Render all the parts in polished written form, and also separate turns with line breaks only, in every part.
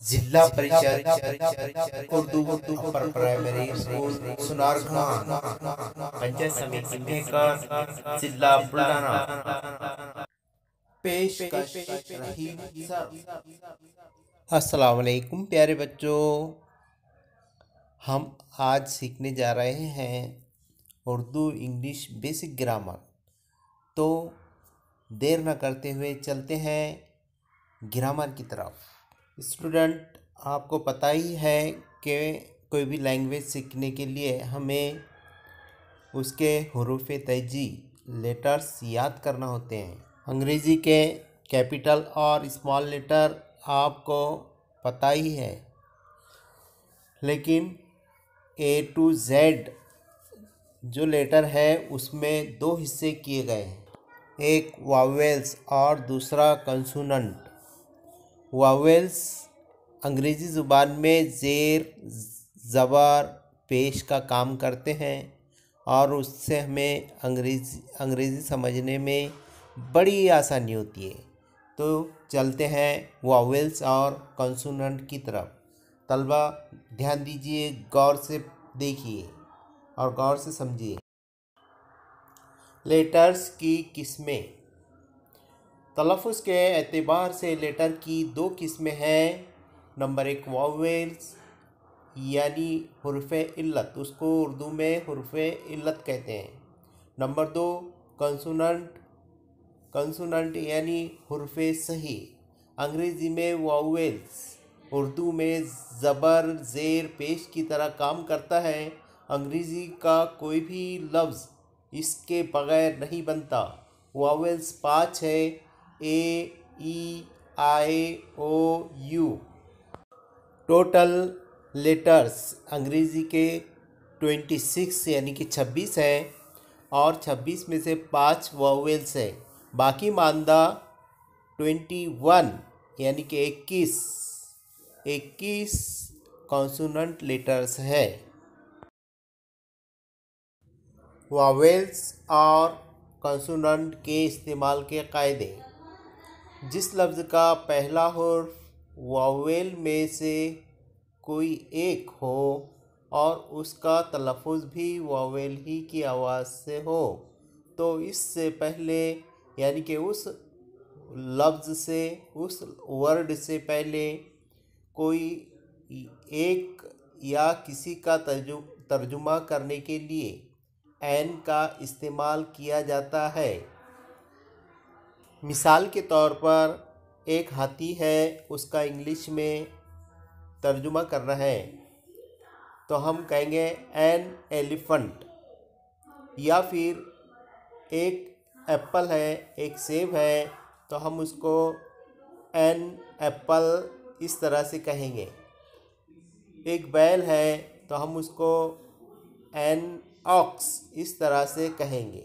जिला परिषद Urdu upper primary school Sunarkhan panchayat समिति मेकर जिला बुलढाना पेशकश रहीम सर। अस्सलाम वालेकुम प्यारे बच्चों, हम आज सीखने जा रहे हैं उर्दू इंग्लिश बेसिक ग्रामर। तो देर न करते हुए चलते हैं ग्रामर की तरफ। स्टूडेंट, आपको पता ही है कि कोई भी लैंग्वेज सीखने के लिए हमें उसके हुरूफ तहजी लेटर्स याद करना होते हैं। अंग्रेज़ी के कैपिटल और स्मॉल लेटर आपको पता ही है, लेकिन A to Z जो लेटर है उसमें दो हिस्से किए गए हैं, एक वावेल्स और दूसरा कंसोनेंट। वावेल्स अंग्रेज़ी ज़ुबान में ज़ेर ज़बर पेश का काम करते हैं और उससे हमें अंग्रेज़ी समझने में बड़ी आसानी होती है। तो चलते हैं वावेल्स और कंसोनेंट की तरफ। तलबा ध्यान दीजिए, गौर से देखिए और गौर से समझिए। लेटर्स की किस्में। तलफ़ुज़ के एतबार से लेटर की दो किस्में हैं। नंबर एक वावेल्स यानी हुर्फ़े इल्लत, उसको उर्दू में हुर्फ़े इल्लत कहते हैं। नंबर दो कंसोनेंट यानी हुर्फ़े सही। अंग्रेज़ी में वावेल्स उर्दू में ज़बर ज़ेर पेश की तरह काम करता है। अंग्रेज़ी का कोई भी लफ्ज़ इसके बग़ैर नहीं बनता। वावेल्स 5 है: ए, ई, आई, ओ, यू। टोटल लेटर्स अंग्रेज़ी के 26 यानी कि 26 है और 26 में से 5 वावेल्स है। बाकी मानदा 21 यानी कि 21 कॉन्सोनेंट लेटर्स है। वावेल्स और कंसोनेंट के इस्तेमाल के कायदे। जिस लफ्ज़ का पहला हुर्फ वावेल में से कोई एक हो और उसका तलफ़ुज़ भी वावेल ही की आवाज़ से हो, तो इससे पहले यानी कि उस लफ्ज़ से, उस वर्ड से पहले कोई एक या किसी का तर्जुमा करने के लिए एन का इस्तेमाल किया जाता है। मिसाल के तौर पर एक हाथी है, उसका इंग्लिश में तर्जुमा करना है तो हम कहेंगे एन एलिफेंट। या फिर एक एप्पल है, एक सेब है, तो हम उसको एन एप्पल इस तरह से कहेंगे। एक बैल है तो हम उसको एन ऑक्स इस तरह से कहेंगे।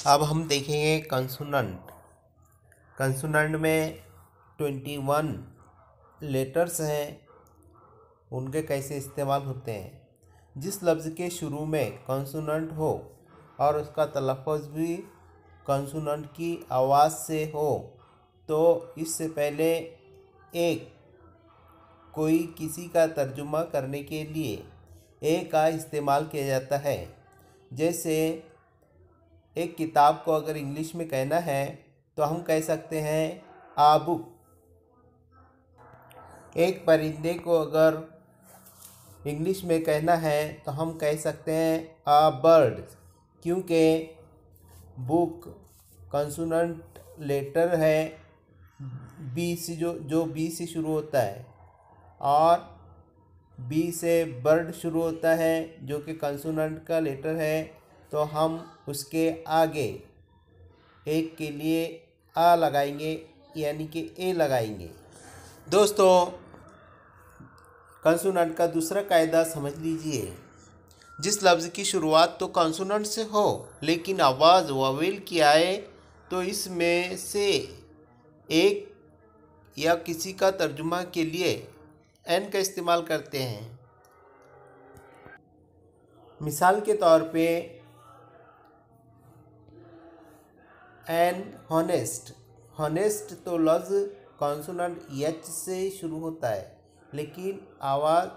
अब हम देखेंगे कंसोनेंट। कंसोनेंट में 21 लेटर्स हैं, उनके कैसे इस्तेमाल होते हैं। जिस लफ्ज़ के शुरू में कंसोनेंट हो और उसका तलफ़ुज़ भी कंसोनेंट की आवाज़ से हो, तो इससे पहले एक कोई किसी का तर्जुमा करने के लिए ए का इस्तेमाल किया जाता है। जैसे एक किताब को अगर इंग्लिश में कहना है तो हम कह सकते हैं आ बुक। एक परिंदे को अगर इंग्लिश में कहना है तो हम कह सकते हैं आ बर्ड, क्योंकि बुक कंसोनेंट लेटर है बी से, जो बी से शुरू होता है, और बी से बर्ड शुरू होता है जो कि कंसोनेंट का लेटर है, तो हम उसके आगे एक के लिए आ लगाएंगे यानी कि ए लगाएंगे। दोस्तों, कंसोनेंट का दूसरा कायदा समझ लीजिए। जिस लफ्ज़ की शुरुआत तो कंसोनेंट से हो लेकिन आवाज़ वावेल की आए, तो इसमें से एक या किसी का तर्जुमा के लिए एन का इस्तेमाल करते हैं। मिसाल के तौर पे एन हॉनेस्ट, हॉनेस्ट तो लफ्ज़ कॉन्सोनेंट एच से शुरू होता है लेकिन आवाज़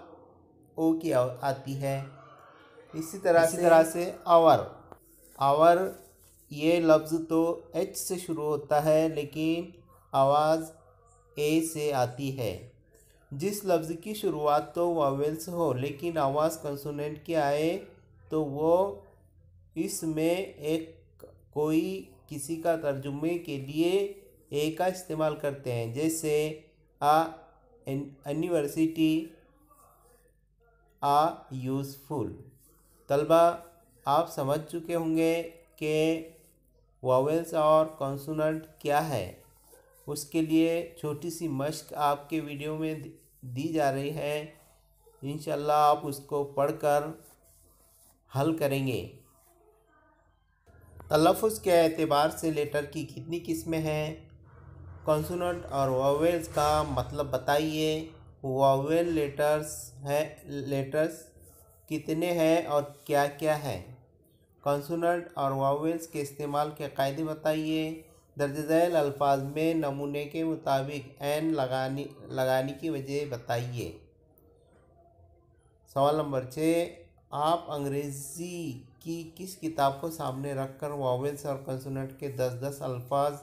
ओ की आती है। इसी तरह से आवर, आवर ये लफ्ज़ तो एच से शुरू होता है लेकिन आवाज़ ए से आती है। जिस लफ्ज़ की शुरुआत तो वावेल से हो लेकिन आवाज़ कंसोनेंट की आए तो वो इसमें एक कोई किसी का तर्जुमे के लिए ए का इस्तेमाल करते हैं, जैसे आ यूनिवर्सिटी, आ यूज़फुल। तलबा आप समझ चुके होंगे कि वावेल्स और कॉन्सोनेंट क्या है। उसके लिए छोटी सी मश्क आपके वीडियो में दी जा रही है, इंशाल्लाह आप उसको पढ़कर हल करेंगे। तलफ़ुज़ के एतबार से लेटर की कितनी किस्में हैं? कॉन्सोनेंट और वावेल्स का मतलब बताइए। वावेल लेटर्स कितने हैं और क्या क्या हैं? कॉन्सोनेंट और वावेल्स के इस्तेमाल के कायदे बताइए। दर्ज झैल अल्फाज में नमूने के मुताबिक एन लगाने की वजह बताइए। सवाल नंबर 6, आप अंग्रेज़ी की किस किताब को सामने रखकर वावेल्स और कंसोनेंट के 10-10 अल्फाज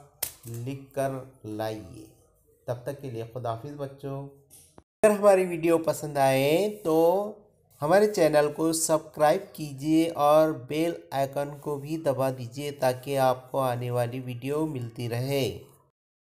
लिख कर लाइए। तब तक के लिए खुदाफिज बच्चों। अगर हमारी वीडियो पसंद आए तो हमारे चैनल को सब्सक्राइब कीजिए और बेल आइकन को भी दबा दीजिए ताकि आपको आने वाली वीडियो मिलती रहे।